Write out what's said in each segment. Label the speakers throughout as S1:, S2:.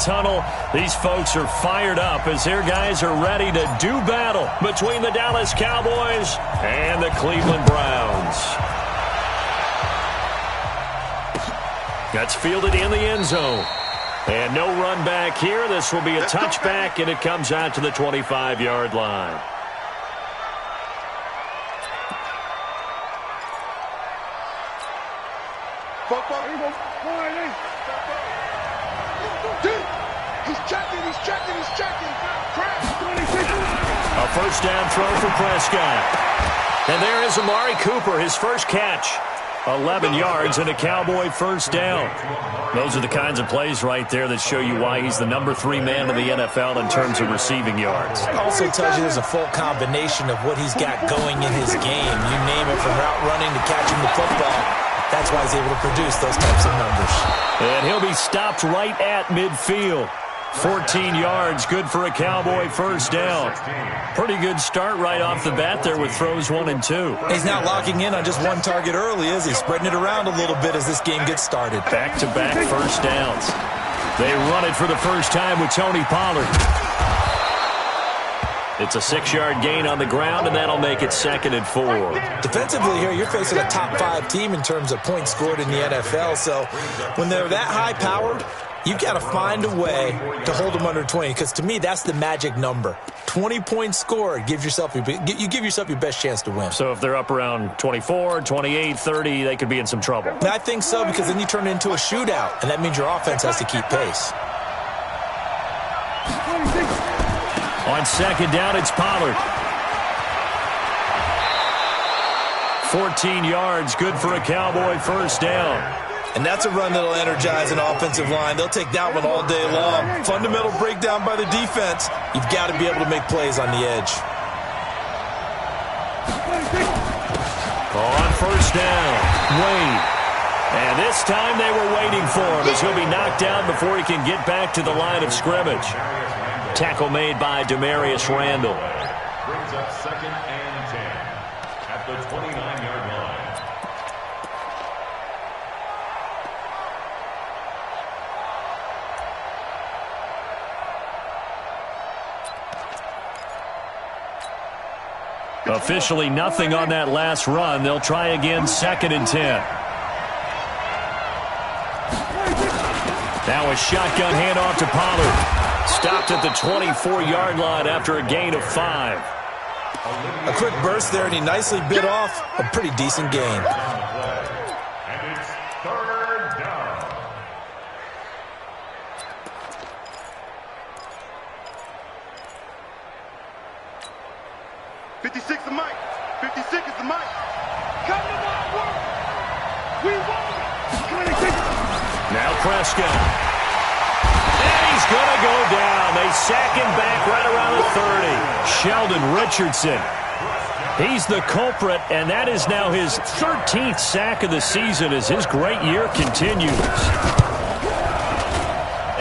S1: tunnel. These folks are fired up as their guys are ready to do battle between the Dallas Cowboys and the Cleveland Browns. That's fielded in the end zone. And no run back here. This will be a touchback, and it comes out to the 25-yard line.
S2: He's checking.
S1: A first down throw for Prescott. And there is Amari Cooper, his first catch. 11 yards and a Cowboy first down. Those are the kinds of plays right there that show you why he's the number 3 man in the NFL in terms of receiving yards.
S3: It also tells you there's a full combination of what he's got going in his game. You name it, from route running to catching the football. That's why he's able to produce those types of numbers.
S1: And he'll be stopped right at midfield. 14 yards, good for a Cowboy first down. Pretty good start right off the bat there with throws 1 and 2.
S3: He's not locking in on just one target early, is he? Spreading it around a little bit as this game gets started.
S1: Back-to-back first downs. They run it for the first time with Tony Pollard. It's a 6-yard gain on the ground, and that'll make it 2nd and 4.
S3: Defensively here, you're facing a top 5 team in terms of points scored in the NFL, so when they're that high-powered, you've got to find a way to hold them under 20, because to me, that's the magic number. 20 points scored, you give yourself your best chance to win.
S1: So if they're up around 24, 28, 30, they could be in some trouble.
S3: I think so, because then you turn it into a shootout, and that means your offense has to keep pace.
S1: On second down, it's Pollard. 14 yards, good for a Cowboy first down.
S3: And that's a run that'll energize an offensive line. They'll take that one all day long. Fundamental breakdown by the defense. You've got to be able to make plays on the edge.
S1: On first down, Wade. And this time they were waiting for him as he'll be knocked down before he can get back to the line of scrimmage. Tackle made by Demarius Randall.
S4: Brings up 2nd and 10 at the 29-yard line.
S1: Officially nothing on that last run. They'll try again, 2nd and 10. Now a shotgun handoff to Pollard. Stopped at the 24-yard line after a gain of 5.
S3: A quick burst there, and he nicely bit off a pretty decent gain.
S4: And it's 3rd down.
S2: '56 the mic. 56 is the mic. Come to my work. We won. 26.
S1: Now Prescott. And he's going to go down. They sack him back right around the 30. Sheldon Richardson. He's the culprit, and that is now his 13th sack of the season as his great year continues.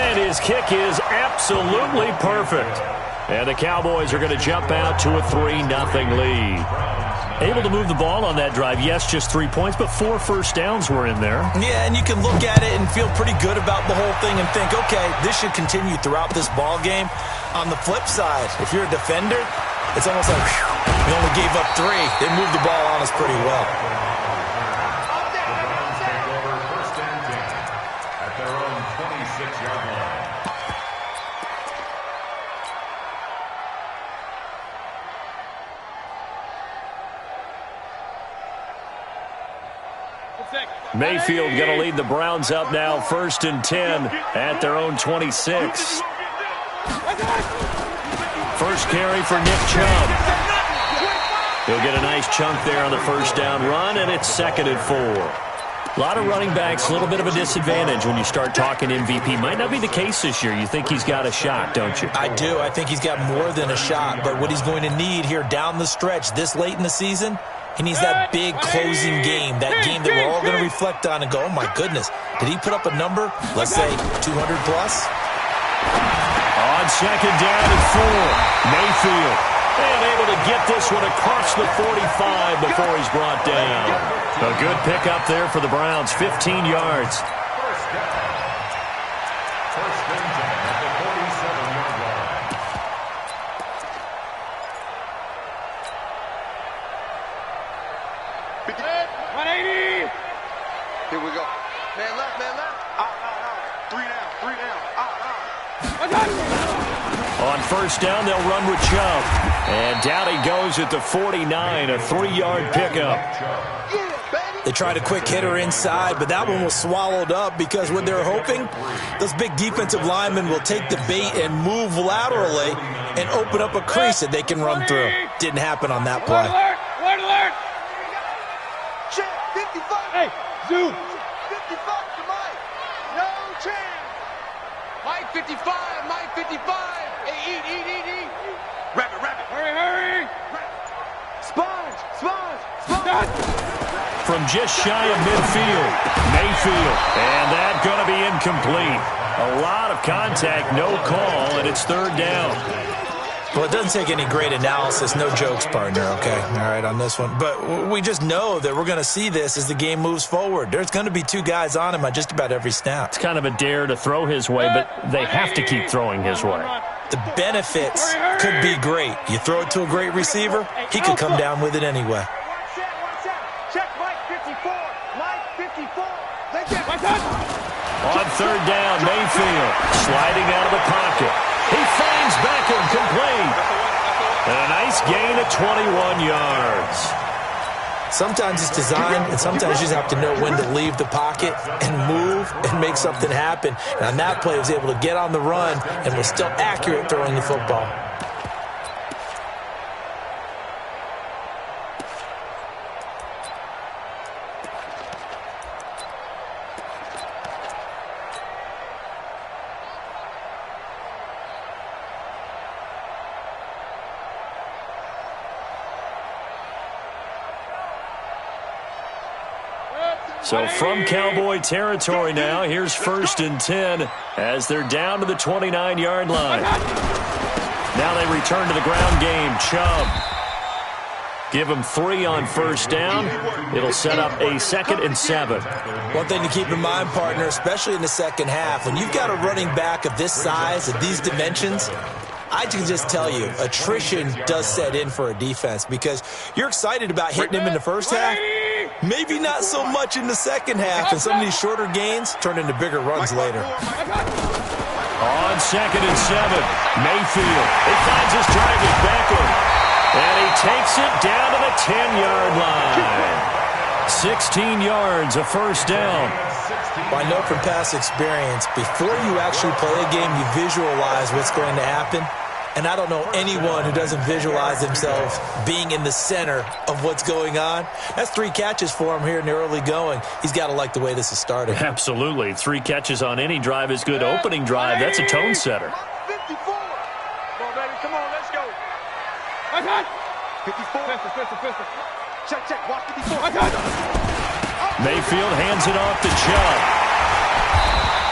S1: And his kick is absolutely perfect. And the Cowboys are going to jump out to a 3-0 lead. Able to move the ball on that drive. Yes, just 3 points, but 4 first downs were in there.
S3: Yeah, and you can look at it and feel pretty good about the whole thing and think, okay, this should continue throughout this ball game. On the flip side, if you're a defender, it's almost like, whew, we only gave up 3. They moved the ball on us pretty well.
S4: The Browns take over 1st and 10 at their own 26-yard line.
S1: Mayfield going to lead the Browns up now, 1st and 10 at their own 26. First carry for Nick Chubb. He'll get a nice chunk there on the first down run, and it's 2nd and 4. A lot of running backs, a little bit of a disadvantage when you start talking MVP. Might not be the case this year. You think he's got a shot, don't you?
S3: I do. I think he's got more than a shot, but what he's going to need here down the stretch this late in the season, he needs that big closing game, that game that we're all going to reflect on and go, oh, my goodness, did he put up a number, let's say 200-plus?
S1: On second down and 4, Mayfield. And able to get this one across the 45 before he's brought down. A good pickup there for the Browns, 15 yards.
S4: First and 10 at
S1: On first down, they'll run with Chubb. And down he goes at the 49, a 3-yard pickup.
S3: They tried a quick hitter inside, but that one was swallowed up because what they're hoping, those big defensive linemen will take the bait and move laterally and open up a crease that they can run through. Didn't happen on that play.
S2: Alert, alert. Check, 55. Hey, zoom. 55 to Mike. No chance. Mike 55, Mike 55. Hey, eat. Rabbit. Hurry. Sponge.
S1: From just shy of midfield, Mayfield. And that's going to be incomplete. A lot of contact, no call, and it's third down.
S3: Well, it doesn't take any great analysis, no jokes, partner, okay? All right, on this one. But we just know that we're going to see this as the game moves forward. There's going to be 2 guys on him on just about every snap.
S1: It's kind of a dare to throw his way, but they have to keep throwing his way.
S3: The benefits could be great. You throw it to a great receiver, he could come down with it anyway.
S2: Check Mike 54. Mike 54.
S1: On third down, Mayfield sliding out of the pocket. He finds Beckham complete. And a nice gain of 21 yards.
S3: Sometimes it's designed, and sometimes you just have to know when to leave the pocket and move and make something happen. And on that play, he was able to get on the run and was still accurate throwing the football.
S1: So from Cowboy territory now, here's 1st and 10 as they're down to the 29-yard line. Now they return to the ground game. Chubb. Give him 3 on first down. It'll set up a 2nd and 7.
S3: One thing to keep in mind, partner, especially in the second half, when you've got a running back of this size, of these dimensions, I can just tell you, attrition does set in for a defense because you're excited about hitting him in the first half. Maybe not so much in the second half, and some of these shorter gains turn into bigger runs later.
S1: On 2nd and 7, Mayfield. He finds his target, Beckham. And he takes it down to the 10-yard line. 16 yards, a first down.
S3: Well, I know from past experience, before you actually play a game, you visualize what's going to happen. And I don't know anyone who doesn't visualize themselves being in the center of what's going on. That's 3 catches for him here in the early going. He's got to like the way this is starting.
S1: Absolutely. 3 catches on any drive is good. Opening drive, that's a tone setter.
S2: 54. Come on, baby. Come on, let's go. 54. Pistol. Check. Watch 54.
S1: Mayfield hands it off to Chubb.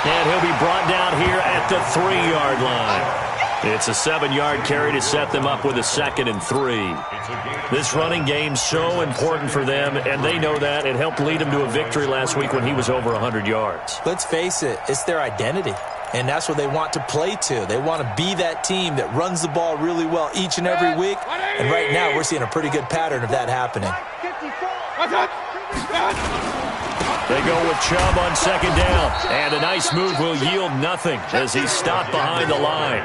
S1: And he'll be brought down here at the 3-yard line. It's a 7-yard carry to set them up with a 2nd and 3. This running game's so important for them, and they know that. It helped lead them to a victory last week when he was over 100 yards.
S3: Let's face it, it's their identity, and that's what they want to play to. They want to be that team that runs the ball really well each and every week, and right now we're seeing a pretty good pattern of that happening.
S1: They go with Chubb on 2nd down, and a nice move will yield nothing as he's stopped behind the line.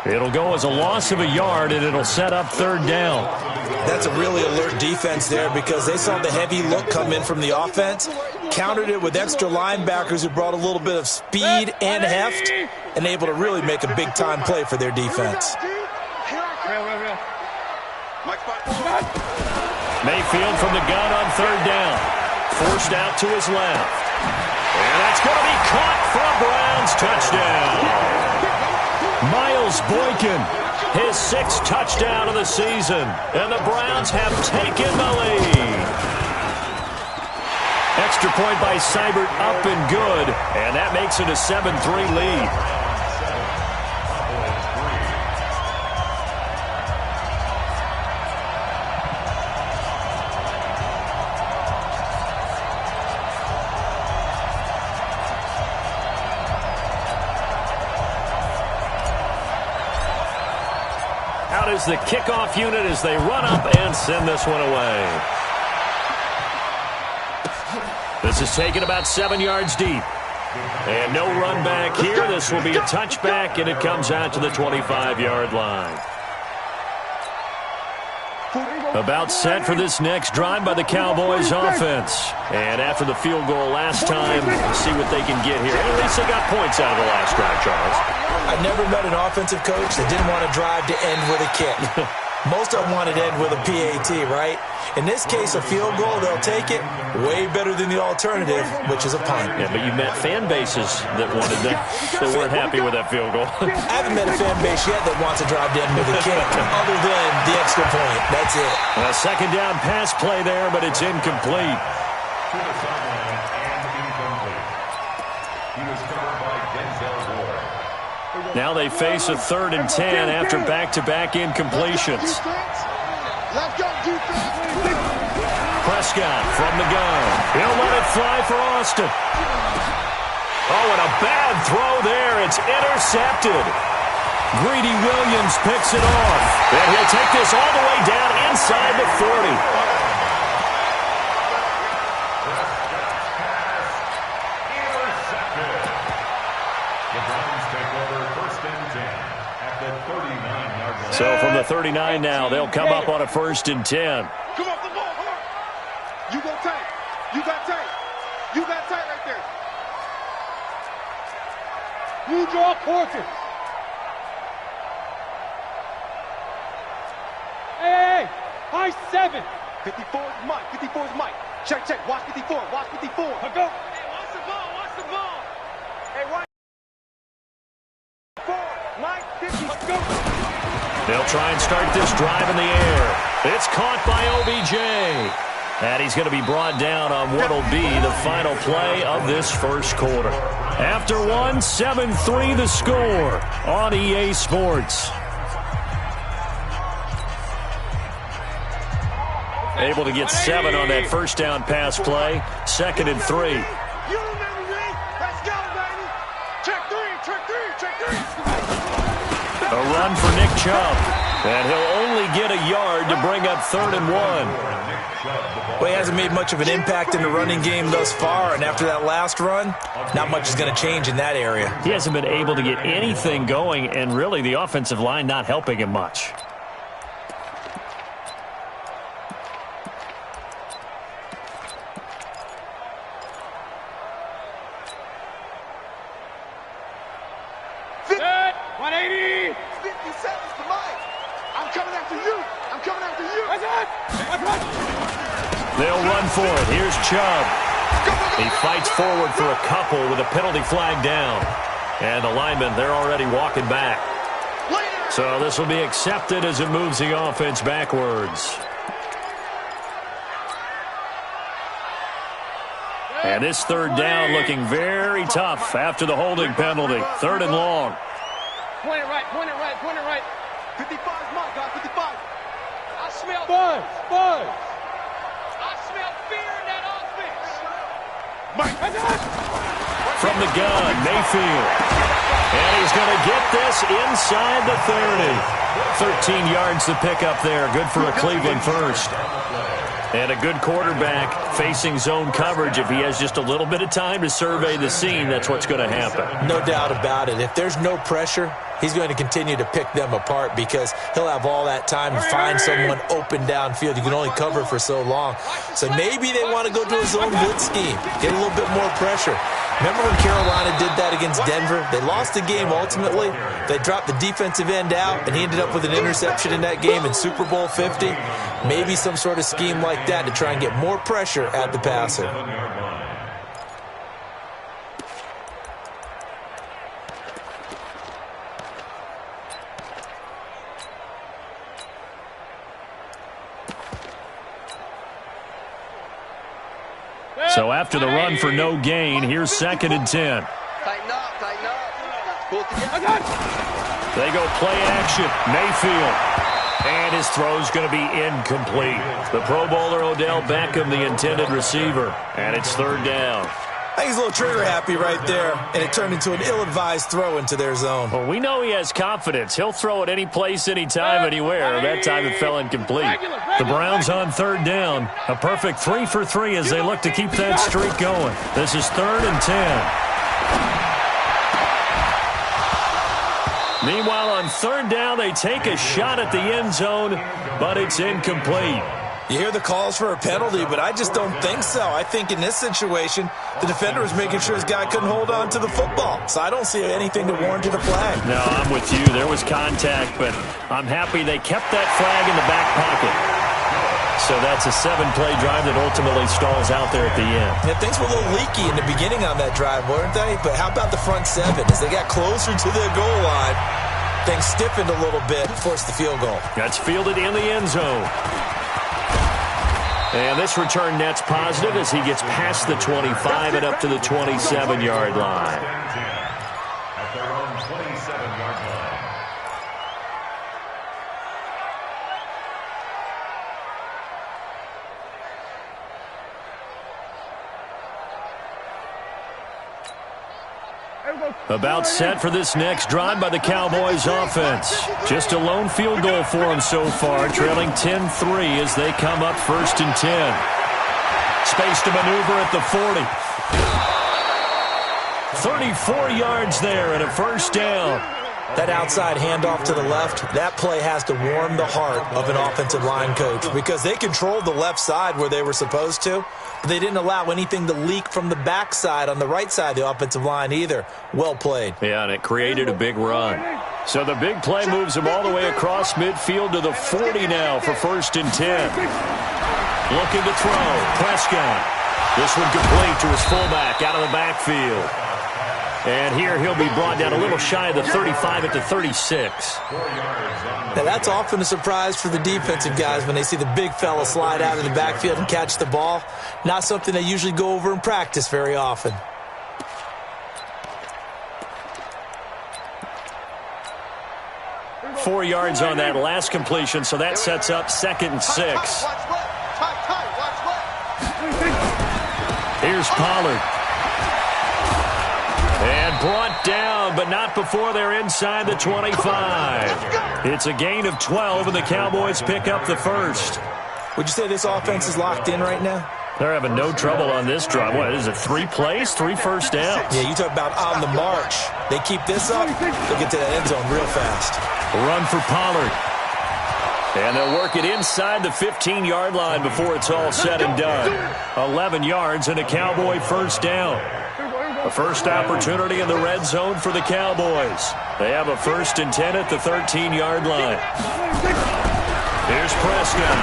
S1: It'll go as a loss of a yard, and it'll set up 3rd down.
S3: That's a really alert defense there because they saw the heavy look come in from the offense, countered it with extra linebackers who brought a little bit of speed and heft, and able to really make a big-time play for their defense.
S1: Mayfield from the gun on 3rd down. Forced out to his left. And that's going to be caught for a Browns touchdown. Miles Boykin, his 6th touchdown of the season. And the Browns have taken the lead. Extra point by Seibert up and good. And that makes it a 7-3 lead. Out is the kickoff unit as they run up and send this one away. This is taken about 7 yards deep. And no run back here. This will be a touchback, and it comes out to the 25-yard line. About set for this next drive by the Cowboys offense. And after the field goal last time, see what they can get here. At least they got points out of the last drive, Charles.
S3: I never met an offensive coach that didn't want to drive to end with a kick. Most of them wanted to end with a PAT, right? In this case, a field goal, they'll take it. Way better than the alternative, which is a punt.
S1: Yeah, but you met fan bases that wanted that weren't happy with that field goal.
S3: I haven't met a fan base yet that wants to drive to end with a kick, other than the extra point. That's it.
S1: A second down pass play there, but it's incomplete.
S4: To the sideline and incomplete. He was covered by Denzel Ward.
S1: Now they face a 3rd and 10 after back-to-back incompletions.
S2: Let's go, defense.
S1: Prescott from the gun. He'll let it fly for Austin. Oh, and a bad throw there. It's intercepted. Greedy Williams picks it off. And he'll take this all the way down inside the 40. So from the 39 now, they'll come up on a 1st and 10.
S2: Come off the ball, hold on. You go tight. You got tight. You got tight right there. You draw portraits. Hey, high 7. 54 is Mike. 54 is Mike. Check, check. Watch 54. Watch 54. Let's go. Hey, watch the ball. Watch the ball. Hey, right. 4. Mike, 50. Let's go.
S1: They'll try and start this drive in the air. It's caught by OBJ. And he's going to be brought down on what will be the final play of this first quarter. After one, 7-3 the score on EA Sports. Able to get 7 on that first down pass play. 2nd and 3.
S2: You remember me. Let's go, baby. Check 3, check 3, check 3.
S1: A run for Nick Chubb. And he'll only get a yard to bring up 3rd and 1.
S3: Well, he hasn't made much of an impact in the running game thus far, and after that last run, not much is going to change in that area.
S1: He hasn't been able to get anything going, and really the offensive line not helping him much.
S2: Set, 180. 50 seconds to Mike. I'm coming after you. I'm coming after you. That's it.
S1: They'll run for it. Here's Chubb. He fights forward for a couple with a penalty flag down. And the linemen, they're already walking back. So this will be accepted as it moves the offense backwards. And this 3rd down looking very tough after the holding penalty. 3rd and long.
S2: Point it right, point it right, point it right. 55 is Mike, guys, 55. I smell buzz. I smell fear in that offense. Mike.
S1: From the gun, Mayfield. And he's going to get this inside the 30. 13 yards to pick up there. Good for a Cleveland first. And a good quarterback facing zone coverage. If he has just a little bit of time to survey the scene, that's what's going to happen.
S3: No doubt about it. If there's no pressure, he's going to continue to pick them apart because he'll have all that time to find someone open downfield. You can only cover for so long. So maybe they want to go to a zone blitz scheme, get a little bit more pressure. Remember when Carolina did that against Denver? They lost the game ultimately. They dropped the defensive end out, and he ended up with an interception in that game in Super Bowl 50. Maybe some sort of scheme like that to try and get more pressure at the passer.
S1: So after the run for no gain, here's 2nd and 10.
S2: Tighten up, tighten up. Pull it together.
S1: They go play action. Mayfield. And his throw's going to be incomplete. The Pro Bowler Odell Beckham, the intended receiver. And it's 3rd down.
S3: I think he's a little trigger happy right there, and it turned into an ill-advised throw into their zone.
S1: Well, we know he has confidence. He'll throw it any place, anytime, anywhere. That time it fell incomplete. The Browns on 3rd down. A perfect 3 for 3 as they look to keep that streak going. This is 3rd and 10. Meanwhile, on third down, they take a shot at the end zone, but it's incomplete.
S3: You hear the calls for a penalty, but I just don't think so. I think in this situation, the defender was making sure his guy couldn't hold on to the football. So I don't see anything to warrant a flag.
S1: No, I'm with you. There was contact, but I'm happy they kept that flag in the back pocket. So that's a 7-play drive that ultimately stalls out there at the end.
S3: Yeah, things were a little leaky in the beginning on that drive, weren't they? But how about the front 7? As they got closer to the goal line, things stiffened a little bit, forced the field goal.
S1: That's fielded in the end zone. And this return net's positive as he gets past the 25 and up to the 27-yard line.
S4: At their own 27-yard line.
S1: About set for this next drive by the Cowboys offense. Just a lone field goal for them so far, trailing 10-3 as they come up 1st and 10. Space to maneuver at the 40. 34 yards there and a first down.
S3: That outside handoff to the left, that play has to warm the heart of an offensive line coach because they controlled the left side where they were supposed to, but they didn't allow anything to leak from the backside on the right side of the offensive line either. Well played.
S1: Yeah, and it created a big run. So the big play moves him all the way across midfield to the 40 now for 1st and 10. Looking to throw. Prescott. This one complete to his fullback out of the backfield. And here he'll be brought down a little shy of the 35 at the 36.
S3: Now that's often a surprise for the defensive guys when they see the big fella slide out of the backfield and catch the ball. Not something they usually go over in practice very often.
S1: Four yards on that last completion, so that sets up 2nd and 6. Here's Pollard. And brought down, but not before they're inside the 25. It's a gain of 12, and the Cowboys pick up the first.
S3: Would you say this offense is locked in right now?
S1: They're having no trouble on this drive. What is it, 3 plays, 3 first downs?
S3: Yeah, you talk about on the march. They keep this up, they'll get to that end zone real fast.
S1: A run for Pollard. And they'll work it inside the 15-yard line before it's all said and done. 11 yards and a Cowboy first down. A first opportunity in the red zone for the Cowboys. They have a 1st and 10 at the 13-yard line. Here's Prescott.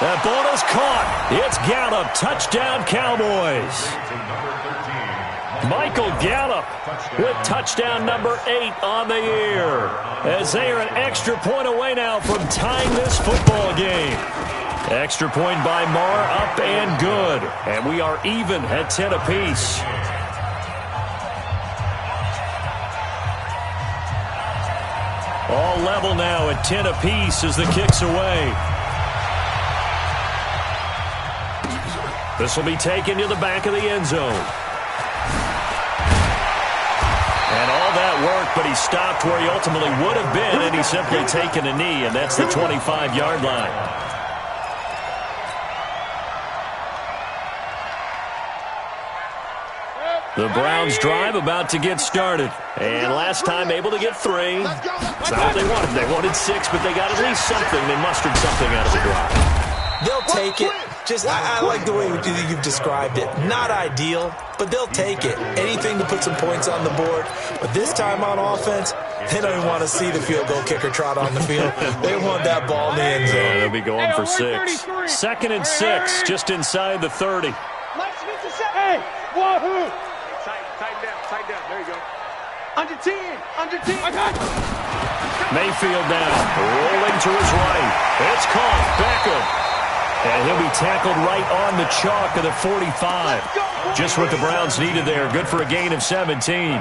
S1: That ball is caught. It's Gallup. Touchdown, Cowboys. Michael Gallup with touchdown number 8 on the year. As they are an extra point away now from tying this football game. Extra point by Marr, up and good. And we are even at 10 apiece. All level now at 10 apiece as the kick's away. This will be taken to the back of the end zone. And all that work, but he stopped where he ultimately would have been, and he's simply taken a knee, and that's the 25-yard line. The Browns drive about to get started. And last time able to get 3. It's not what they wanted. They wanted 6, but they got at least something. They mustered something out of the drive.
S3: They'll take it. I like the way you've described it. Not ideal, but they'll take it. Anything to put some points on the board. But this time on offense, they don't even want to see the field goal kicker trot on the field. They want that ball in the end zone.
S1: Yeah, they'll be going for 6. 2nd and 6, just inside the 30.
S2: Hey, wahoo! Tighten down. There you go. Under 10. I got it.
S1: Mayfield now, rolling to his right. It's caught. Beckham. And he'll be tackled right on the chalk of the 45. Just what the Browns needed there. Good for a gain of 17.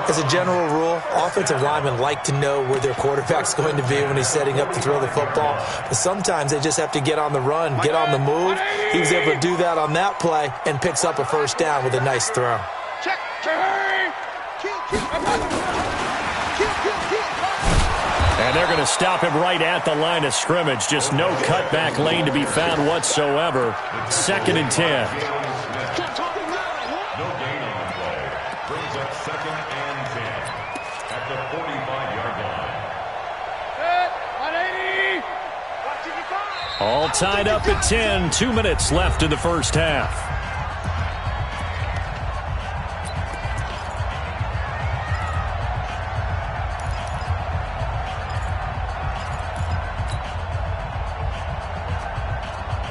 S3: As a general rule, offensive linemen like to know where their quarterback's going to be when he's setting up to throw the football. But sometimes they just have to get on the run, get on the move. He was able to do that on that play and picks up a first down with a nice throw.
S1: And they're going to stop him right at the line of scrimmage. Just no cutback lane to be found whatsoever. 2nd and 10. All tied up at 10. 2 minutes left in the first half.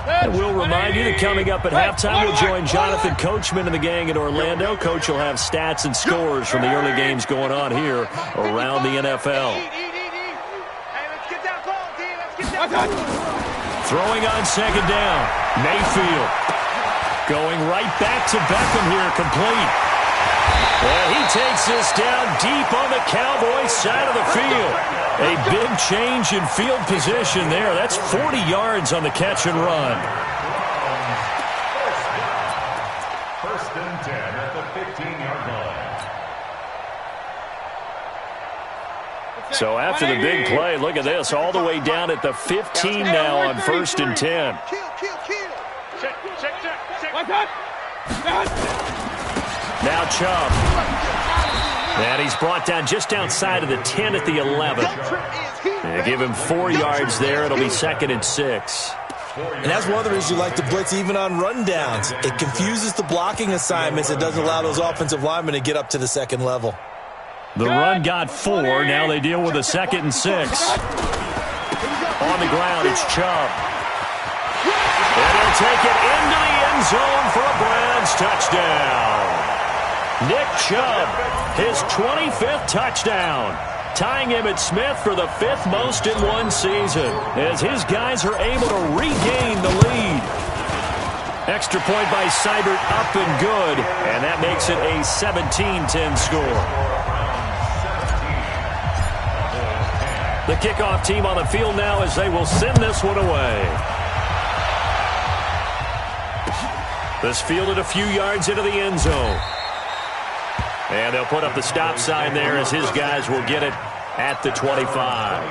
S1: And we'll remind you that coming up at halftime, we'll join Jonathan Coachman and the gang in Orlando. Coach will have stats and scores from the early games going on here around the NFL. Throwing on second down. Mayfield going right back to Beckham here, complete. And he takes this down deep on the Cowboys side of the field. A big change in field position there. That's 40 yards on the catch and run.
S4: First and 10 at the 15-yard line.
S1: So after the big play, look at this, all the way down at the 15 now on first and 10. Now Chubb. And he's brought down just outside of the 10 at the 11. They give him 4 yards there. It'll be second and 6.
S3: And that's one of the reasons you like to blitz even on rundowns. It confuses the blocking assignments. It doesn't allow those offensive linemen to get up to the second level.
S1: The run got 4. Now they deal with a second and 6. On the ground, it's Chubb. And he'll take it into the end zone for a Browns touchdown. Nick Chubb, his 25th touchdown, tying Emmitt Smith for the 5th most in one season, as his guys are able to regain the lead. Extra point by Seibert, up and good, and that makes it a 17-10 score. The kickoff team on the field now as they will send this one away. This fielded a few yards into the end zone. And they'll put up the stop sign there as his guys will get it at the 25.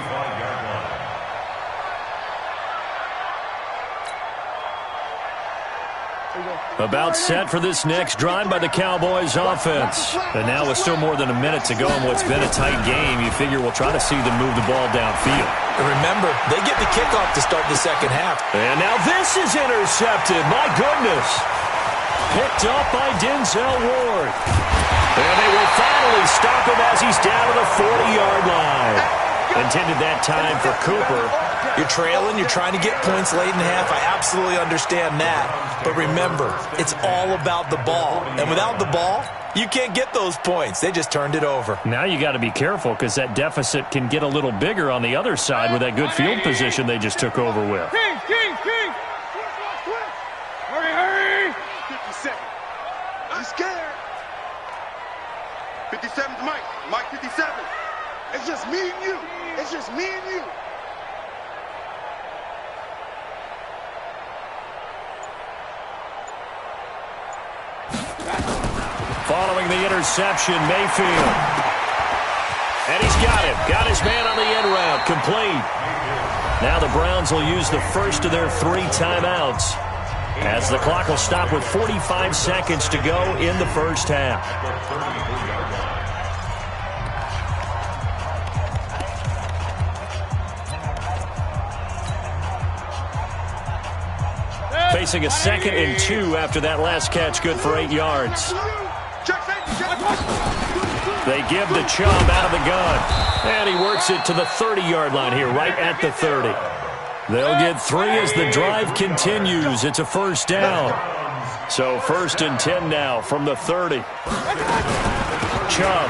S1: About set for this next drive by the Cowboys offense. And now with still more than a minute to go in what's been a tight game, you figure we'll try to see them move the ball downfield.
S3: And remember, they get the kickoff to start the second half.
S1: And now this is intercepted. My goodness. Picked up by Denzel Ward. And they will finally stop him as he's down to the 40-yard line. Intended that time for Cooper.
S3: You're trailing, you're trying to get points late in the half. I absolutely understand that. But remember, it's all about the ball. And without the ball, you can't get those points. They just turned it over.
S1: Now you got to be careful because that deficit can get a little bigger on the other side with that good field position they just took over with.
S2: King! Hurry! 57. I'm scared. 57's Mike. Mike 57. It's just me and you. It's just me and you.
S1: Following the interception, Mayfield. And he's got him. Got his man on the end route. Complete. Now the Browns will use the first of their 3 timeouts as the clock will stop with 45 seconds to go in the first half. Facing a 2nd and 2 after that last catch, good for 8 yards. They give the Chubb out of the gun. And he works it to the 30-yard line here, right at the 30. They'll get 3 as the drive continues. It's a first down. So 1st and 10 now from the 30. Chubb.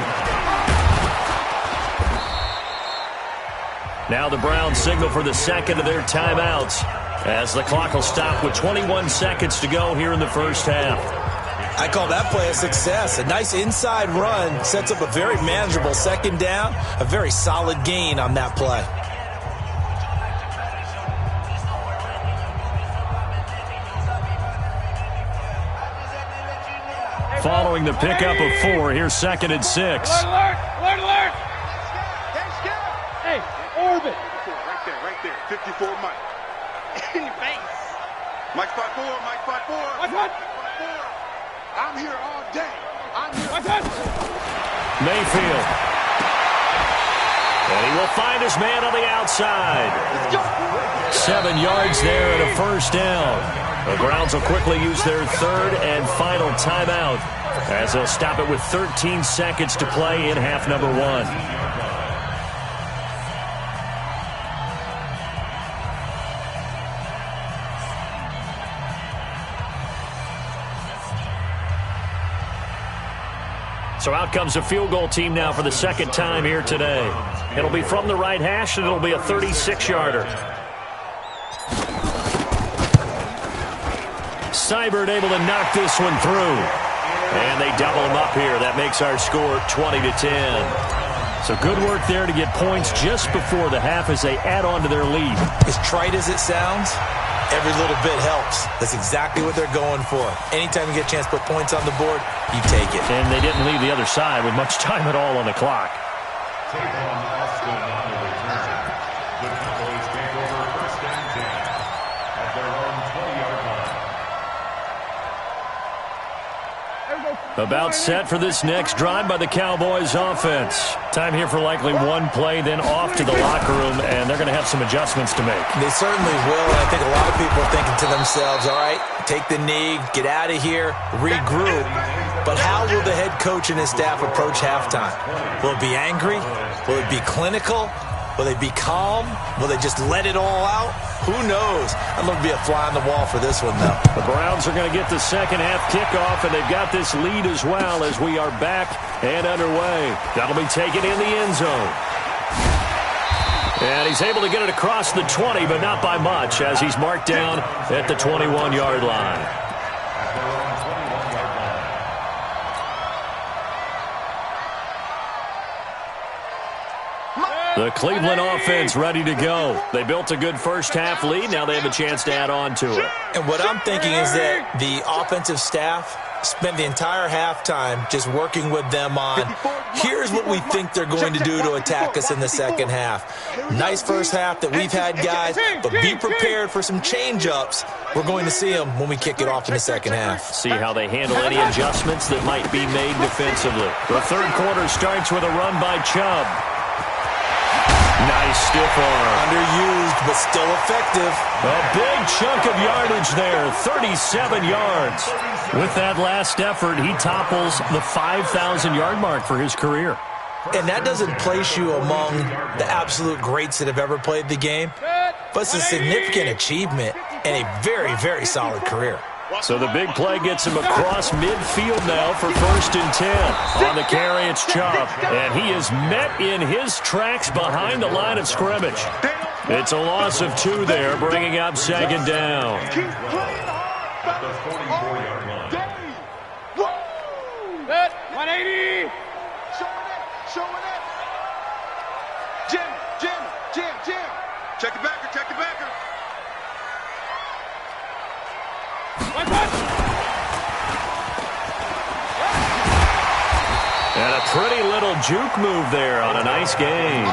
S1: Now the Browns signal for the 2nd of their timeouts as the clock will stop with 21 seconds to go here in the first half.
S3: I call that play a success. A nice inside run sets up a very manageable 2nd down. A very solid gain on that play.
S1: Following the pickup of 4, here's 2nd and 6.
S2: Alert! Hey, orbit. Right there. 54 Mike. In your face. Mike spot 4. What? I'm here all day. Mayfield.
S1: And he will find his man on the outside. 7 yards there and a first down. The Browns will quickly use their third and final timeout as they'll stop it with 13 seconds to play in half number 1. So out comes a field goal team now for the second time here today. It'll be from the right hash, and it'll be a 36-yarder. Seibert able to knock this one through. And they double him up here. That makes our score 20-10. So good work there to get points just before the half as they add on to their lead.
S3: As trite as it sounds, every little bit helps. That's exactly what they're going for. Anytime you get a chance to put points on the board, you take it.
S1: And they didn't leave the other side with much time at all on the clock.
S4: Take on Austin on the return. The Cowboys take over first and 10 at their own 20-yard line.
S1: About set for this next drive by the Cowboys offense. Time here for likely one play, then off to the locker room, and they're going to have some adjustments to make.
S3: They certainly will, and I think a lot of people are thinking to themselves, all right, take the knee, get out of here, regroup. But how will the head coach and his staff approach halftime? Will it be angry? Will it be clinical? Will they be calm? Will they just let it all out? Who knows? I'm going to be a fly on the wall for this one, though.
S1: The Browns are going to get the second half kickoff, and they've got this lead as well as we are back and underway. That'll be taken in the end zone. And he's able to get it across the 20, but not by much, as he's marked down at the 21-yard line. The Cleveland offense ready to go. They built a good first-half lead. Now they have a chance to add on to it.
S3: And what I'm thinking is that the offensive staff spent the entire halftime just working with them on, here's what we think they're going to do to attack us in the second half. Nice first half that we've had, guys, but be prepared for some change-ups. We're going to see them when we kick it off in the second half.
S1: See how they handle any adjustments that might be made defensively. The third quarter starts with a run by Chubb. Nice stiff arm.
S3: Underused, but still effective.
S1: A big chunk of yardage there, 37 yards. With that last effort, he topples the 5,000-yard mark for his career.
S3: And that doesn't place you among the absolute greats that have ever played the game, but it's a significant achievement and a very, very solid career.
S1: So the big play gets him across midfield now for 1st and 10. On the carry, it's Chubb. And he is met in his tracks behind the line of scrimmage. It's a loss of 2 there, bringing up 2nd down.
S4: At the 44-yard line.
S2: 180. Showing it. Jim. Check the backer.
S1: And a pretty little juke move there on a nice game.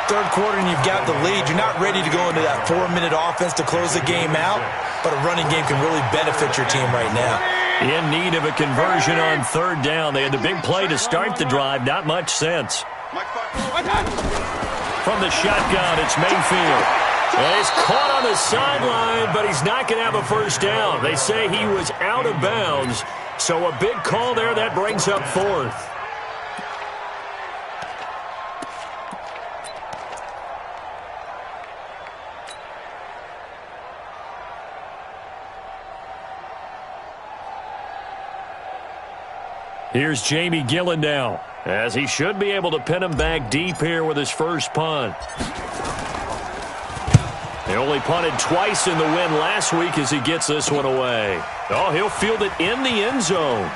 S3: Third quarter and you've got the lead. You're not ready to go into that 4-minute offense to close the game out, but a running game can really benefit your team right now.
S1: In need of a conversion on 3rd down. They had the big play to start the drive. Not much sense. From the shotgun, it's Mayfield. And he's caught on the sideline, but he's not going to have a first down. They say he was out of bounds. So a big call there. That brings up 4th. Here's Jamie Gillen now, as he should be able to pin him back deep here with his first punt. He only punted twice in the win last week as he gets this one away. Oh, he'll field it in the end zone.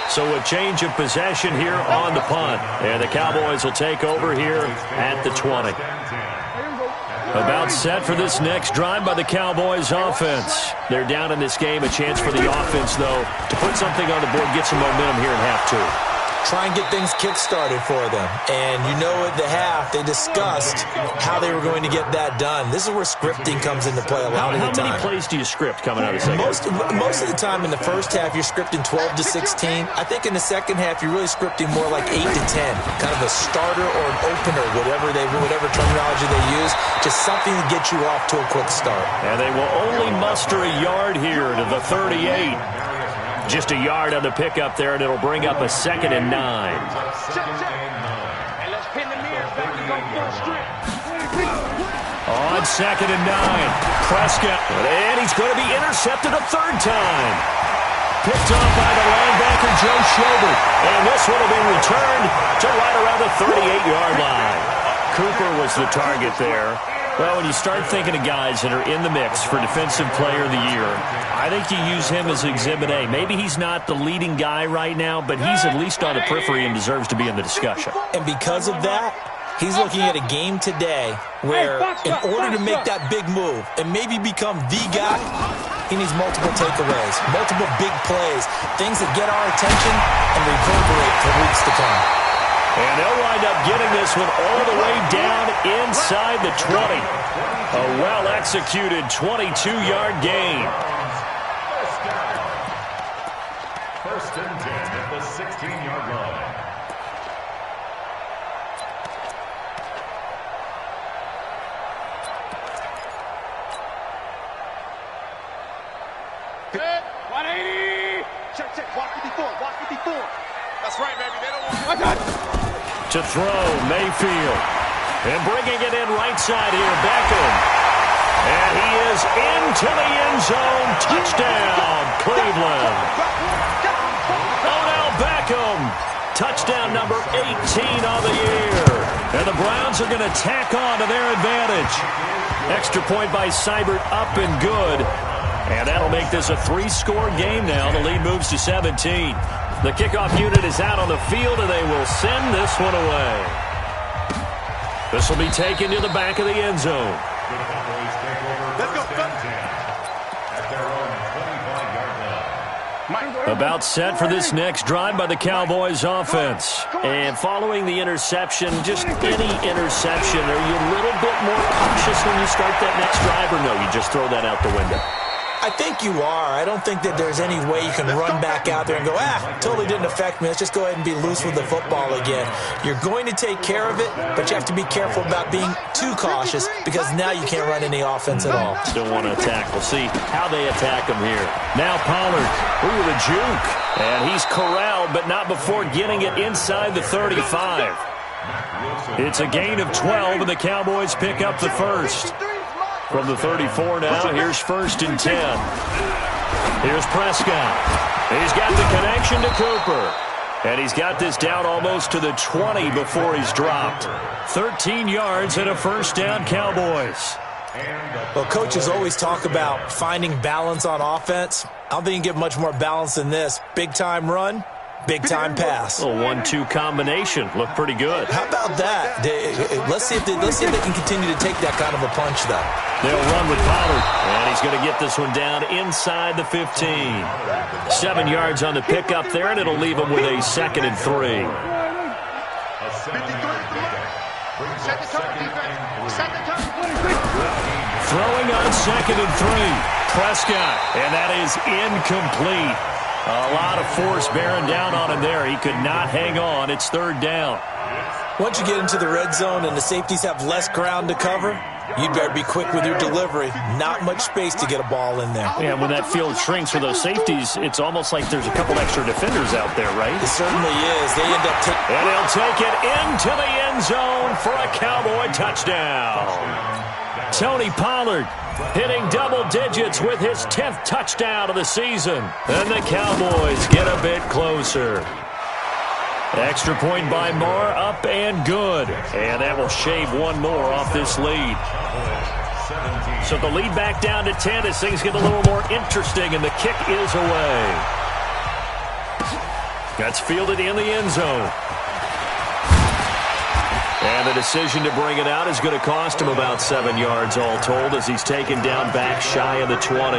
S1: So a change of possession here on the punt. And the Cowboys will take over here at the 20. About set for this next drive by the Cowboys offense. They're down in this game. A chance for the offense, though, to put something on the board, get some momentum here in half 2.
S3: try and get things kick-started for them. And you know at the half, they discussed how they were going to get that done. This is where scripting comes into play a lot of the time.
S1: How many plays do you script coming out of the second?
S3: Most of the time in the first half, you're scripting 12 to 16. I think in the second half, you're really scripting more like 8 to 10. Kind of a starter or an opener, whatever terminology they use. Just something to get you off to a quick start.
S1: And they will only muster a yard here to the 38. Just a yard on the pickup there, and it'll bring up a 2nd and 9.
S2: And let's pin the mirrors back and go full strip.
S1: On 2nd and 9, Prescott. And he's going to be intercepted a third time. Picked up by the linebacker, Joe Schobert. And this one will be returned to right around the 38-yard line. Cooper was the target there. Well, when you start thinking of guys that are in the mix for Defensive Player of the Year, I think you use him as Exhibit A. Maybe he's not the leading guy right now, but he's at least on the periphery and deserves to be in the discussion.
S3: And because of that, he's looking at a game today where in order to make that big move and maybe become the guy, he needs multiple takeaways, multiple big plays, things that get our attention and reverberate for weeks to come.
S1: And they'll wind up getting this one all the way down inside the 20. A well-executed 22-yard gain.
S4: First and 10 at the 16-yard line.
S2: Good. 180. Check. Watch 54. Watch 54. That's right, baby. They don't want...
S1: To throw, Mayfield. And bringing it in right side here, Beckham. And he is into the end zone. Touchdown, Cleveland. Odell Beckham. Touchdown number 18 on the year. And the Browns are going to tack on to their advantage. Extra point by Seibert, up and good. And that'll make this a 3-score game now. The lead moves to 17. The kickoff unit is out on the field, and they will send this one away. This will be taken to the back of the end zone.
S2: Let's go.
S4: At their own 25-yard line.
S1: About set for this next drive by the Cowboys offense. And following the interception, just any interception, are you a little bit more cautious when you start that next drive, or no, you just throw that out the window?
S3: I think you are. I don't think that there's any way you can run back out there and go, totally didn't affect me. Let's just go ahead and be loose with the football again. You're going to take care of it, but you have to be careful about being too cautious because now you can't run any offense at all.
S1: Still want to attack. We'll see how they attack him here. Now Pollard. Ooh, the juke. And he's corralled, but not before getting it inside the 35. It's a gain of 12, and the Cowboys pick up the first. From the 34 now, here's 1st and 10. Here's Prescott. He's got the connection to Cooper. And he's got this down almost to the 20 before he's dropped. 13 yards and a first down, Cowboys.
S3: Well, coaches always talk about finding balance on offense. I don't think you can get much more balance than this. Big-time run, big-time pass.
S1: A 1-2 combination. Looked pretty good.
S3: How about that? Let's see if they can continue to take that kind of a punch, though.
S1: They'll run with Pollard, and he's going to get this one down inside the 15. 7 yards on the pickup there, and it'll leave him with a 2nd and 3. Throwing on 2nd and 3. Prescott, and that is incomplete. A lot of force bearing down on him there. He could not hang on. It's 3rd down.
S3: Once you get into the red zone and the safeties have less ground to cover, you'd better be quick with your delivery. Not much space to get a ball in there.
S1: Yeah, when that field shrinks for those safeties, it's almost like there's a couple extra defenders out there, right?
S3: It certainly is. They end up taking...
S1: And he'll take it into the end zone for a Cowboy touchdown. Tony Pollard hitting double digits with his 10th touchdown of the season. And the Cowboys get a bit closer. Extra point by Moore, up and good. And that will shave one more off this lead. So the lead back down to 10 as things get a little more interesting, and the kick is away. That's fielded in the end zone. And the decision to bring it out is going to cost him about 7 yards all told as he's taken down back shy of the 20.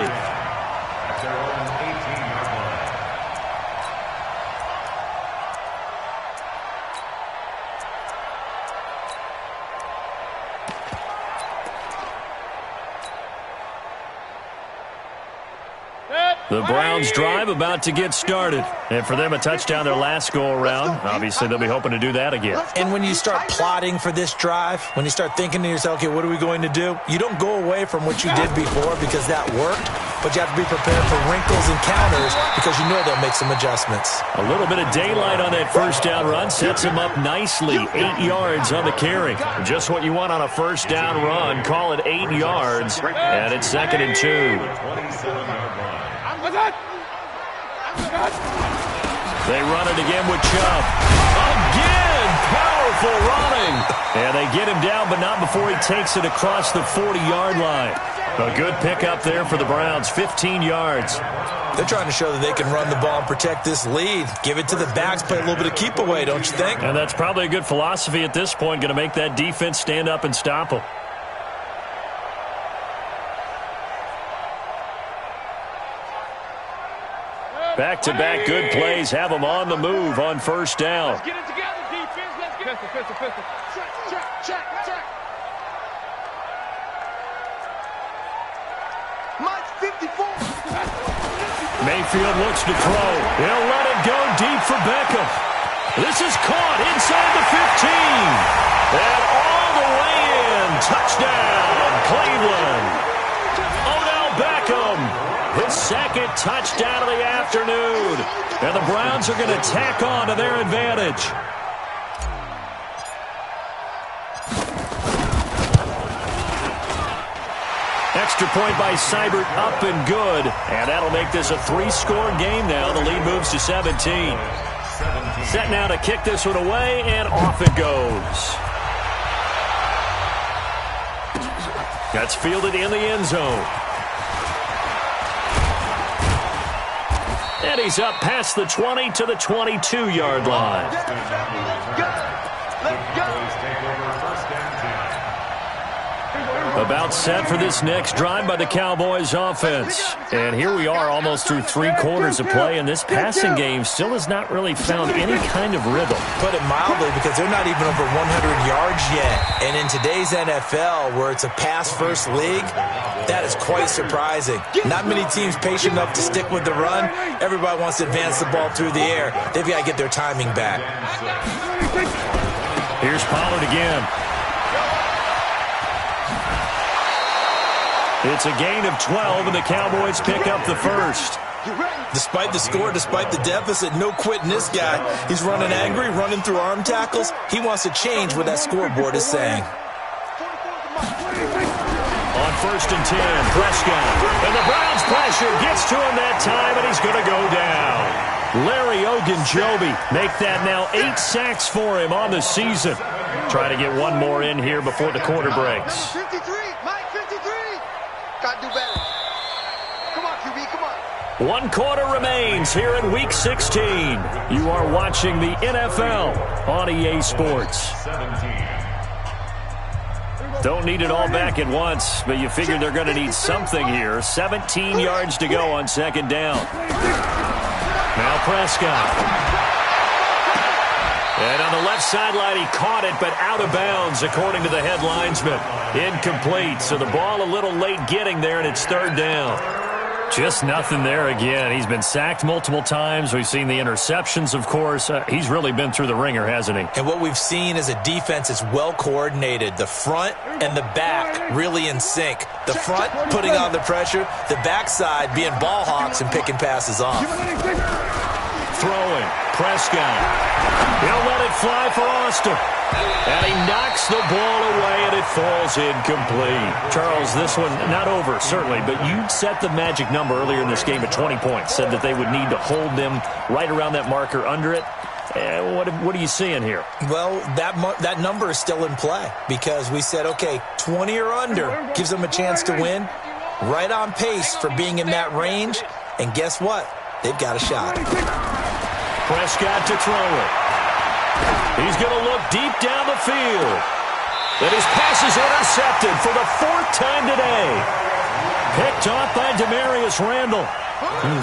S1: The Browns drive about to get started. And for them, a touchdown their last go-around. Obviously, they'll be hoping to do that again.
S3: And when you start plotting for this drive, when you start thinking to yourself, okay, what are we going to do? You don't go away from what you did before because that worked, but you have to be prepared for wrinkles and counters because you know they'll make some adjustments.
S1: A little bit of daylight on that first down run sets him up nicely. 8 yards on the carry. Just what you want on a first down run. Call it 8 yards, and it's 2nd and 2. They run it again with Chubb. Again, powerful running. And they get him down, but not before he takes it across the 40-yard line. A good pickup there for the Browns, 15 yards.
S3: They're trying to show that they can run the ball and protect this lead. Give it to the backs, play a little bit of keep away, don't you think?
S1: And that's probably a good philosophy at this point, going to make that defense stand up and stop them. Back-to-back good plays have them on the move on first down.
S2: Let's get it together, defense. Let's get it. Pistol. Check. Mike 54.
S1: Mayfield looks to throw. He'll let it go deep for Beckham. This is caught inside the 15. And all the way in. Touchdown, Cleveland. Odell Beckham. His second touchdown of the afternoon. And the Browns are going to tack on to their advantage. Extra point by Seibert, up and good. And that'll make this a 3-score game now. The lead moves to 17. Set now to kick this one away, and off it goes. That's fielded in the end zone. And he's up past the 20 to the 22-yard line.
S2: Let's go.
S1: About set for this next drive by the Cowboys offense. And here we are almost through 3 quarters of play, and this passing game still has not really found any kind of rhythm.
S3: Put it mildly, because they're not even over 100 yards yet. And in today's NFL, where it's a pass-first league, that is quite surprising. Not many teams patient enough to stick with the run. Everybody wants to advance the ball through the air. They've got to get their timing back.
S1: Here's Pollard again. It's a gain of 12, and the Cowboys pick up the first.
S3: Despite the score, despite the deficit, no quitting this guy. He's running angry, running through arm tackles. He wants to change what that scoreboard is saying.
S1: On 1st and 10, Prescott. And the Browns pressure gets to him that time, and he's going to go down. Larry Ogunjobi make that now 8 sacks for him on the season. Try to get one more in here before the quarter breaks.
S2: 53, Mike 53. Got to do better. Come on, QB, come on.
S1: 1 quarter remains here in Week 16. You are watching the NFL on EA Sports. Don't need it all back at once, but you figure they're going to need something here. 17 yards to go on 2nd down. Now Prescott. And on the left sideline, he caught it, but out of bounds, according to the head linesman. Incomplete, so the ball a little late getting there, and it's 3rd down. Just nothing there again. He's been sacked multiple times. We've seen the interceptions, of course. He's really been through the ringer, hasn't he?
S3: And what we've seen is a defense that's well-coordinated. The front and the back really in sync. The front putting on the pressure, the backside being ball hawks and picking passes off.
S1: Throwing, Prescott. He'll let it fly for Austin. And he knocks the ball away, and it falls incomplete. Charles, this one not over, certainly, but you set the magic number earlier in this game at 20 points, said that they would need to hold them right around that marker under it. What are you seeing here?
S3: Well, that number is still in play because we said, okay, 20 or under gives them a chance to win. Right on pace for being in that range. And guess what? They've got a shot.
S1: Prescott to throw it. He's going to look deep down the field. And his pass is intercepted for the 4th time today. Picked off by Demarius Randall.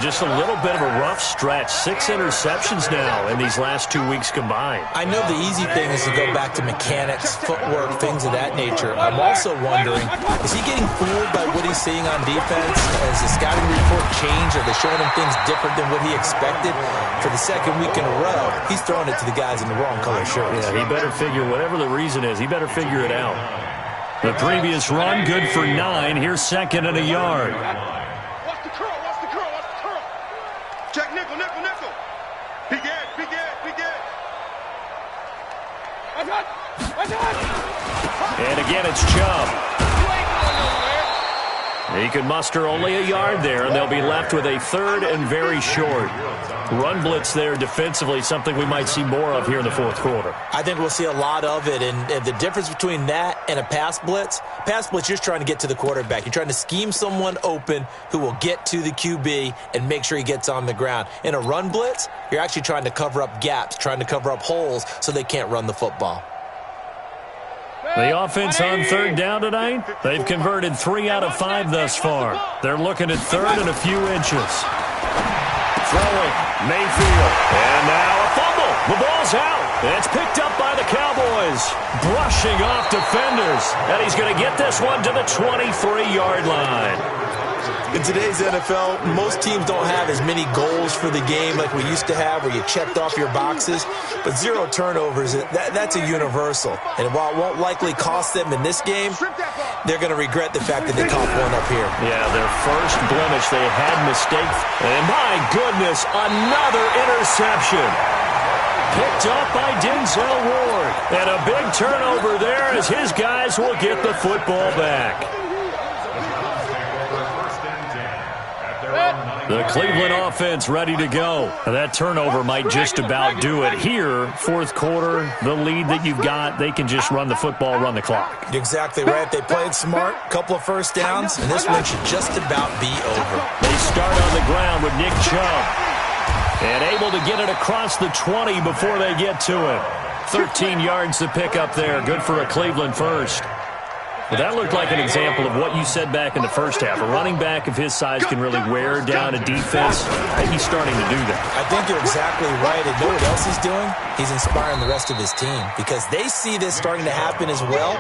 S1: Just a little bit of a rough stretch. 6 interceptions now in these last 2 weeks combined.
S3: I know the easy thing is to go back to mechanics, footwork, things of that nature. I'm also wondering, is he getting fooled by what he's seeing on defense? Has the scouting report changed? Are they showing him things different than what he expected? For the second week in a row, he's throwing it to the guys in the wrong color shirts.
S1: Yeah, he better figure, whatever the reason is, he better figure it out. The previous run, good for 9. Here's 2nd and a yard.
S2: Watch the curl, watch the curl, watch the curl. Check nickel, nickel, nickel. Big edge, big edge, big edge. Watch out.
S1: And again, it's Chubb.
S2: You ain't going nowhere.
S1: He could muster only a yard there, and they'll be left with a 3rd and very short. Run blitz there defensively, something we might see more of here in the 4th quarter.
S3: I think we'll see a lot of it, and the difference between that and a pass blitz, you're just trying to get to the quarterback. You're trying to scheme someone open who will get to the QB and make sure he gets on the ground. In a run blitz, you're actually trying to cover up gaps, trying to cover up holes so they can't run the football.
S1: The offense on 3rd down tonight, they've converted 3 out of 5 thus far. They're looking at 3rd and a few inches. Throwing, Mayfield, and now a fumble. The ball's out. It's picked up by the Cowboys, brushing off defenders. And he's going to get this one to the 23-yard line.
S3: In today's NFL, most teams don't have as many goals for the game like we used to have where you checked off your boxes. But 0 turnovers, that's a universal. And while it won't likely cost them in this game, they're going to regret the fact that they caught one up here.
S1: Yeah, their first blemish. They had mistakes. And my goodness, another interception. Picked up by Denzel Ward. And a big turnover there as his guys will get the football back. The Cleveland offense ready to go. That turnover might just about do it here. 4th quarter, the lead that you've got, they can just run the football, run the clock.
S3: You're exactly right. They played smart, couple of first downs, and this one should just about be over.
S1: They start on the ground with Nick Chubb. And able to get it across the 20 before they get to him. 13 yards to pick up there. Good for a Cleveland first. Well, that looked like an example of what you said back in the first half. A running back of his size can really wear down a defense. I think he's starting to do that.
S3: I think you're exactly right. And know what else he's doing? He's inspiring the rest of his team because they see this starting to happen as well.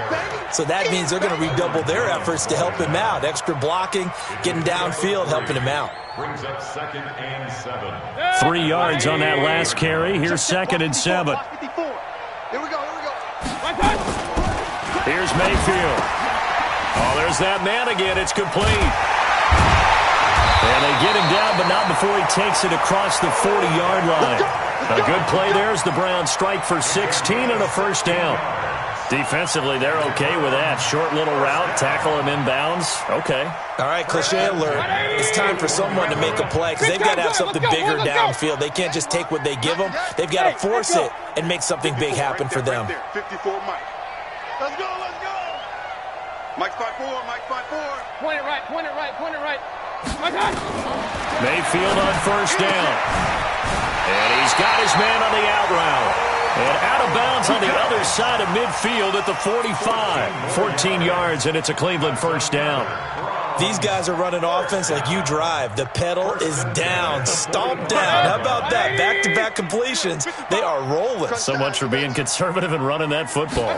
S3: So that means they're going to redouble their efforts to help him out. Extra blocking, getting downfield, helping him out.
S4: Brings up 2nd and 7.
S1: 3 yards on that last carry. Here's 2nd and 7.
S2: Here we go, here we go.
S1: Here's Mayfield. Oh, there's that man again. It's complete. And they get him down, but not before he takes it across the 40-yard line. A good play there as the Browns strike for 16 and a first down. Defensively, they're okay with that. Short little route, tackle him inbounds. Okay.
S3: All right, cliche alert. It's time for someone to make a play because they've got to have something bigger downfield. They can't just take what they give them. They've got to force it and make something big happen for them.
S2: 54 Mike. Let's go, let's go. Mike 5-4, Mike 5-4. Point it right, point it right, point it right. Mike high.
S1: Mayfield on first down. And he's got his man on the out route. And out of bounds on the other side of midfield at the 45. 14 yards, and it's a Cleveland first down.
S3: These guys are running offense like you drive. The pedal is down, stomped down. How about that? Back-to-back completions. They are rolling.
S1: So much for being conservative and running that football.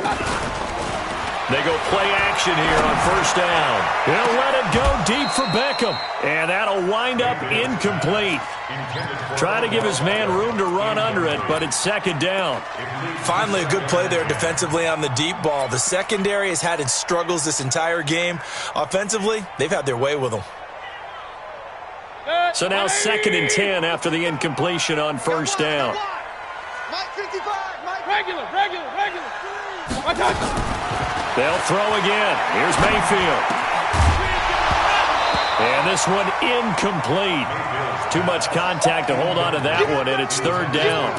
S1: They go play action here on first down. They'll let it go deep for Beckham. And that'll wind up incomplete. Try to give his man room to run under it, but it's 2nd down.
S3: Finally, a good play there defensively on the deep ball. The secondary has had its struggles this entire game. Offensively, they've had their way with them.
S1: So now 2nd and 10 after the incompletion on first down.
S2: Mike 55, Mike. Regular.
S1: They'll throw again. Here's Mayfield. And this one incomplete. Too much contact to hold on to that one, and it's 3rd down.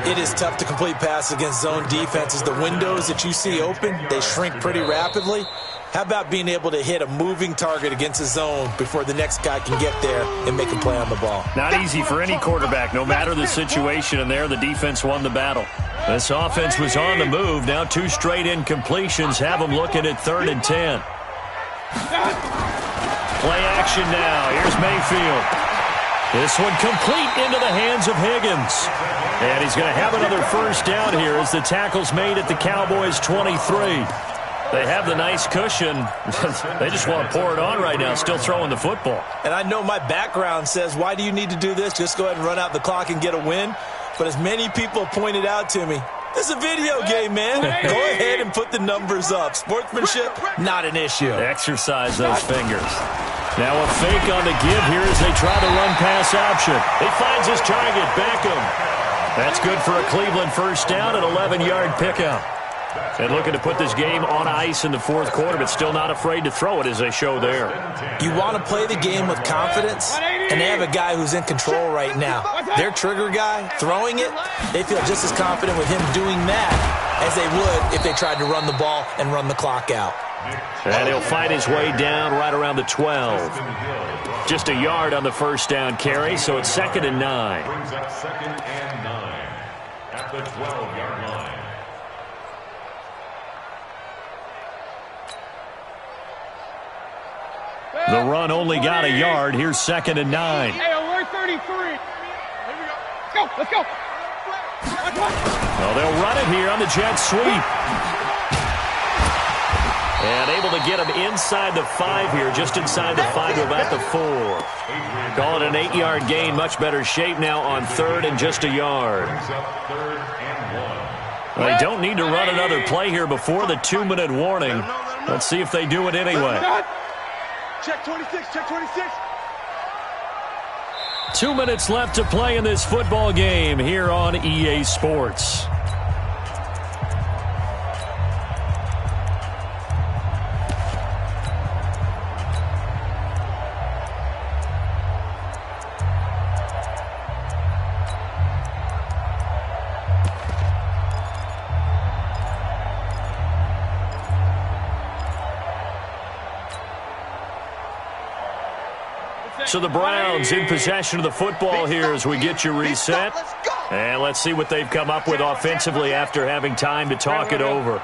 S3: It is tough to complete passes against zone defenses. The windows that you see open, they shrink pretty rapidly. How about being able to hit a moving target against a zone before the next guy can get there and make a play on the ball?
S1: Not easy for any quarterback, no matter the situation, and there the defense won the battle. This offense was on the move. Now 2 straight incompletions have them looking at 3rd and 10. Play action now. Here's Mayfield. This one complete into the hands of Higgins. And he's going to have another first down here as the tackle's made at the Cowboys' 23. They have the nice cushion. They just want to pour it on right now, still throwing the football.
S3: And I know my background says, why do you need to do this? Just go ahead and run out the clock and get a win. But as many people pointed out to me, this is a video game, man. Go ahead and put the numbers up. Sportsmanship, not an issue.
S1: Exercise those fingers. Now a fake on the give here as they try the run-pass option. He finds his target, Beckham. That's good for a Cleveland first down, an 11-yard pickup. And looking to put this game on ice in the fourth quarter, but still not afraid to throw it as they show there.
S3: You want to play the game with confidence, and they have a guy who's in control right now. Their trigger guy, throwing it, they feel just as confident with him doing that as they would if they tried to run the ball and run the clock out.
S1: And he'll fight his way down right around the 12. Just a yard on the first down carry, so it's 2nd and 9.
S4: Brings up 2nd and 9 at the 12-yard line.
S1: The run only got a yard. Here's 2nd and 9.
S2: Hey, we're 33. Here we go. Let's go.
S1: Well, they'll run it here on the jet sweep. And able to get him inside the 5 here, just inside the 5 to about the 4. Call it an 8-yard gain. Much better shape now on 3rd and just a yard. Well, they don't need to run another play here before the 2-minute warning. Let's see if they do it anyway.
S2: Check 26, check 26.
S1: 2 minutes left to play in this football game here on EA Sports. So the Browns in possession of the football here as we get you reset. And let's see what they've come up with offensively after having time to talk it over.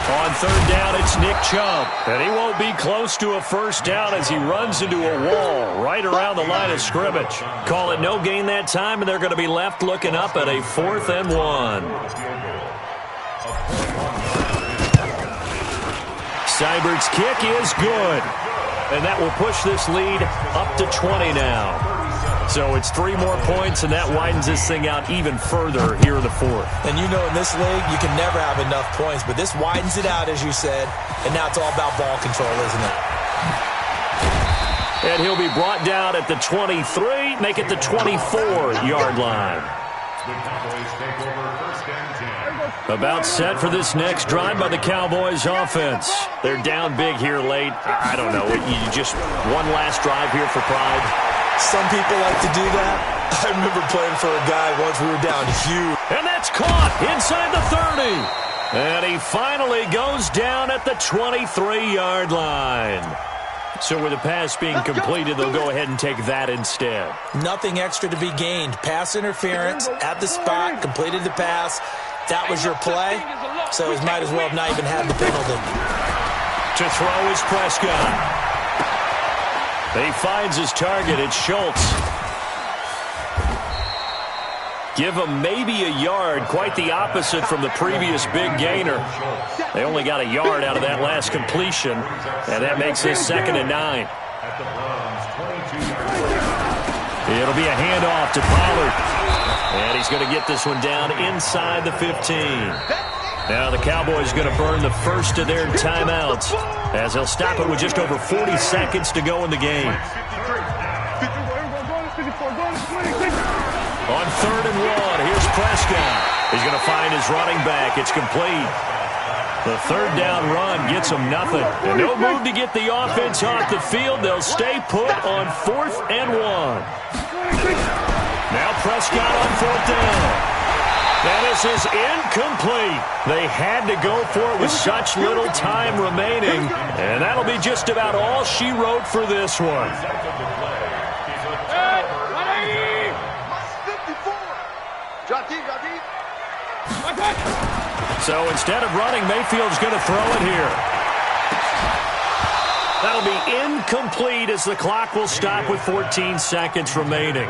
S1: On 3rd down, it's Nick Chubb. And he won't be close to a first down as he runs into a wall right around the line of scrimmage. Call it no gain that time, and they're going to be left looking up at a 4th and 1. Seibert's kick is good. And that will push this lead up to 20 now. So it's 3 more points, and that widens this thing out even further here in the 4th.
S3: And you know in this league, you can never have enough points, but this widens it out, as you said, and now it's all about ball control, isn't it?
S1: And he'll be brought down at the 23, make it the 24-yard line.
S4: The Cowboys take over 1st and 10.
S1: About set for this next drive by the Cowboys offense. They're down big here late. I don't know. You just one last drive here for pride.
S3: Some people like to do that. I remember playing for a guy once we were down huge.
S1: And that's caught inside the 30. And he finally goes down at the 23-yard line. So with the pass being completed, they'll go ahead and take that instead.
S3: Nothing extra to be gained. Pass interference at the spot, completed the pass. That was your play, so he might as well have not even had the penalty.
S1: To throw is Prescott. He finds his target. It's Schultz. Give him maybe a yard, quite the opposite from the previous big gainer. They only got a yard out of that last completion, and that makes this 2nd and 9. It'll be a handoff to Pollard. And he's going to get this one down inside the 15. Now the Cowboys going to burn the first of their timeouts as they'll stop it with just over 40 seconds to go in the game. On 3rd and 1, here's Prescott. He's going to find his running back. It's complete. The 3rd down run gets him nothing. And no move to get the offense off the field. They'll stay put on 4th and 1. Now Prescott on 4th down. Now this is incomplete. They had to go for it with such little time remaining. And that'll be just about all she wrote for this one. So instead of running, Mayfield's going to throw it here. That'll be incomplete as the clock will stop with 14 seconds remaining.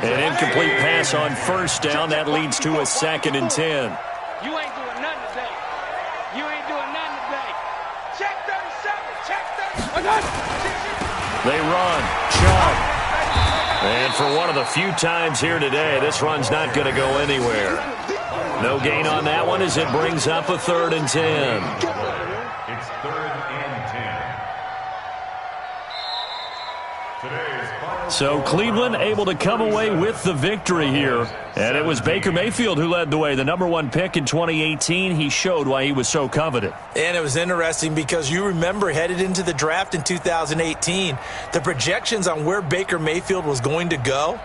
S1: An incomplete pass on first down. That leads to a 2nd and 10.
S2: You ain't doing nothing today. You ain't doing nothing today. Check 37. Check 37.
S1: They run. Chubb. And for one of the few times here today, this run's not going to go anywhere. No gain on that one as it brings up a 3rd and 10.
S4: It's 3rd and 10.
S1: So Cleveland able to come away with the victory here. And it was Baker Mayfield who led the way. The #1 pick in 2018. He showed why he was so coveted.
S3: And it was interesting because you remember headed into the draft in 2018, the projections on where Baker Mayfield was going to go,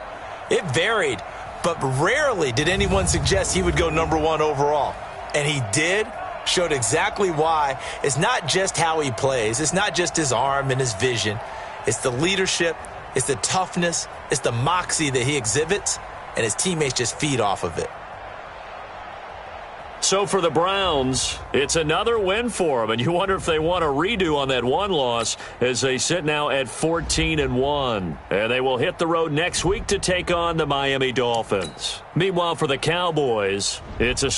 S3: it varied. But rarely did anyone suggest he would go #1 overall. And he did, showed exactly why. It's not just how he plays. It's not just his arm and his vision. It's the leadership. It's the toughness. It's the moxie that he exhibits. And his teammates just feed off of it.
S1: So for the Browns, it's another win for them. And you wonder if they want a redo on that one loss as they sit now at 14-1. And they will hit the road next week to take on the Miami Dolphins. Meanwhile, for the Cowboys, it's a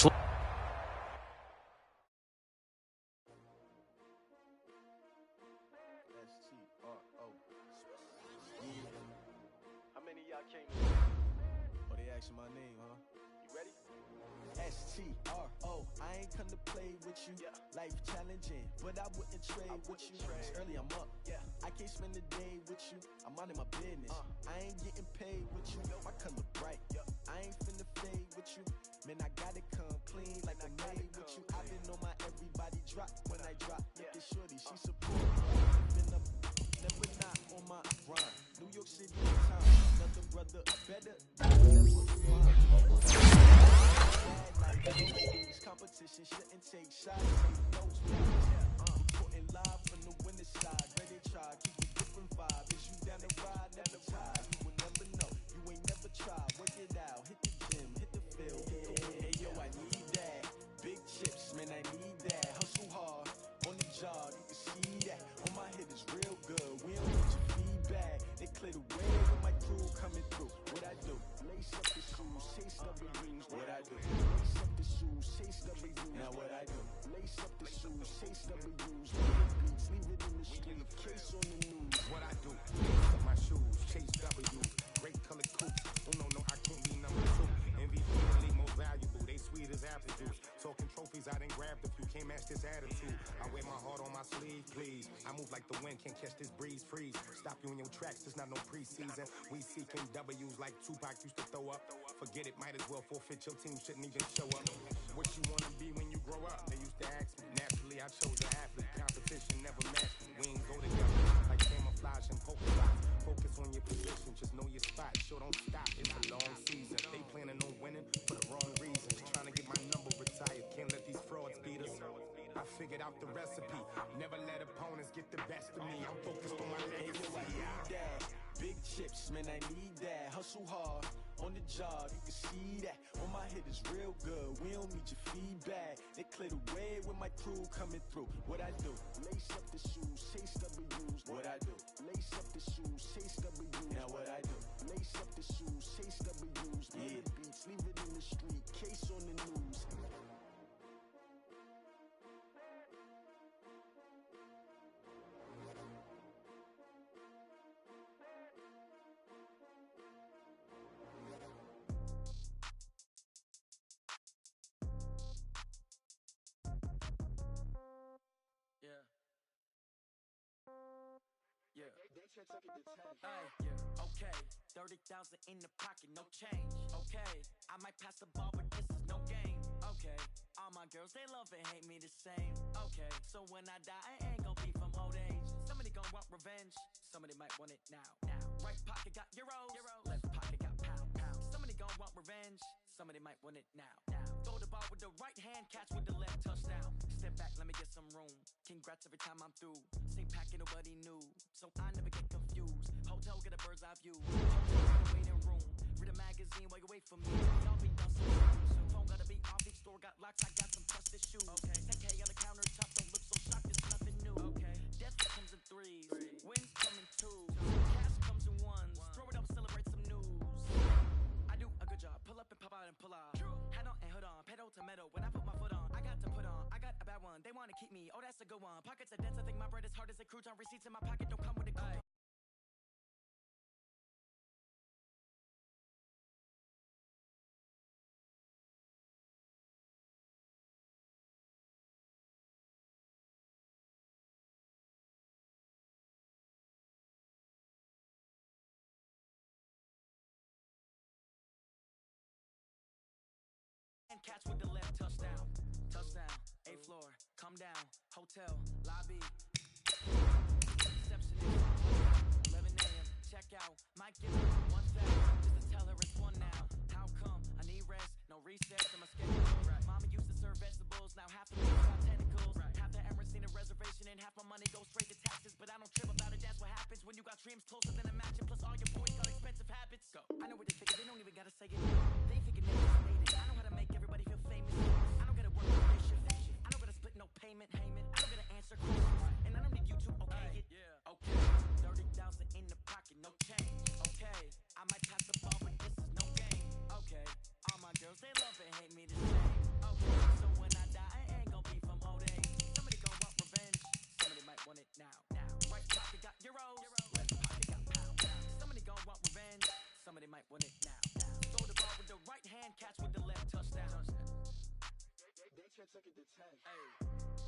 S5: STRO, I ain't come to play with you. Life challenging, but I wouldn't trade with you. It's early, I'm up. I can't spend the day with you. I'm minding my business. I ain't getting paid with you. My color bright. I ain't finna fade with you. Man, I gotta come clean like I made with you. I've been on my everybody drop when I drop. Look at shorty, she support. Been up, never not on my run. New York City town, another brother better. Competition shouldn't take shots. Putting live from the winning side. Ready to try, keep a different vibe. Is you down the ride, never tired. You will never know, you ain't never tried. Work it out, hit the gym, hit the field. Hey yo, I need that. Big chips, man, I need that. Hustle hard, on the job, you can see that. On my head is real good, we don't want your feedback. They clear the way with my crew coming through. What I do? Lace up the shoes, chase up the rings. What I do? Lace up the shoes, chase up the rings. Now what I do? Lace up the shoes, chase up the rings. Beats, leave it in the street, case on the news.
S6: What I do? Lace up my shoes, chase W. Great color coupe. Oh no, I can't be #2. MVP elite, most valuable. They sweet as apple juice. Talking trophies, I done grabbed a few. Can't match this attitude. I wear my heart on my sleeve, please. I move like the wind, can't catch this breeze. Freeze. Stop you in your tracks, there's not no preseason. We seeking W's like Tupac used to throw up. Forget it, might as well forfeit. Your team shouldn't even show up. What you wanna be when you grow up? They used to ask me. Naturally, I chose an athlete. Competition never matched me. We ain't go together like camouflage and polka dots. Focus on your position, just know your spot. Sure, don't stop. It's a long season. They planning on winning for the wrong reasons. Trying to get my number retired. Can't let these frauds beat us. I figured out the recipe. Never let opponents get the best of me. I'm focused on my legacy.
S5: Big chips, man, I need that. Hustle hard, on the job, you can see that. On my head is real good, we don't need your feedback. They clear the way with my crew coming through. What I do? Lace up the shoes, chase W's. What I do? Lace up the shoes, chase W's. Now what I do? Lace up the shoes, chase W's. Yeah, beats, leave it in the street, case on the news.
S7: Okay, 30,000 in the pocket, no change. Okay, I might pass the ball, but this is no game. Okay, all my girls, they love and hate me the same. Okay, so when I die, I ain't gon' be from old age. Somebody gon' want revenge, somebody might want it now. Right pocket got euros, left pocket got pound. Somebody gon' want revenge, somebody might want it now. Throw the ball with the right hand, catch with the left, touchdown. Step back, let me get some room. Congrats every time I'm through. Same packet, nobody knew, so I never get confused. Hotel, get a bird's eye view. Hotel, get a waiting room. Read a magazine while you wait for me. Y'all be done soon. Phone gotta be off, each store got locks. I got some trusted shoes. Okay, 10K on the metal. When I put my foot on, I got to put on. I got a bad one. They want to keep me. Oh, that's a good one. Pockets are dense. I think my bread is hard as a crouton. Receipts in my pocket don't come with a coupon. And catch with the left touchdown. Touchdown, A floor, come down, hotel, lobby. Reception 11 a.m. Check out. Might give her 1,000 just to tell her it's one now. How come? I need rest, no recess in my schedule. Right. Mama used to serve vegetables, now half of me got tentacles. Right. Half the Emirates need a reservation and half my money goes straight to taxes. But I don't trip about it, that's what happens when you got dreams closer than a mansion. Plus all your boys got expensive habits. Go. I know what they think, they don't even gotta say it. They thinking they just made it. I know how to make everybody feel famous. I don't gotta work no day shift. I don't gotta split no payment. I don't gotta answer questions. And I don't need you to okay it. Yeah. Okay. 30,000 in the pocket, no change. Okay. I might pass the ball, but this is no game. Okay. All my girls, they love and hate me the same. Okay. So when I die, I ain't gonna be from old age. Somebody gon' want revenge. Somebody might want it now. Right pocket got euros. Left pocket got pounds. Somebody gon' want revenge. Somebody might want it now. Throw the ball with the right hand, catch with the left touchdown.
S5: They took it to 10.
S7: Hey.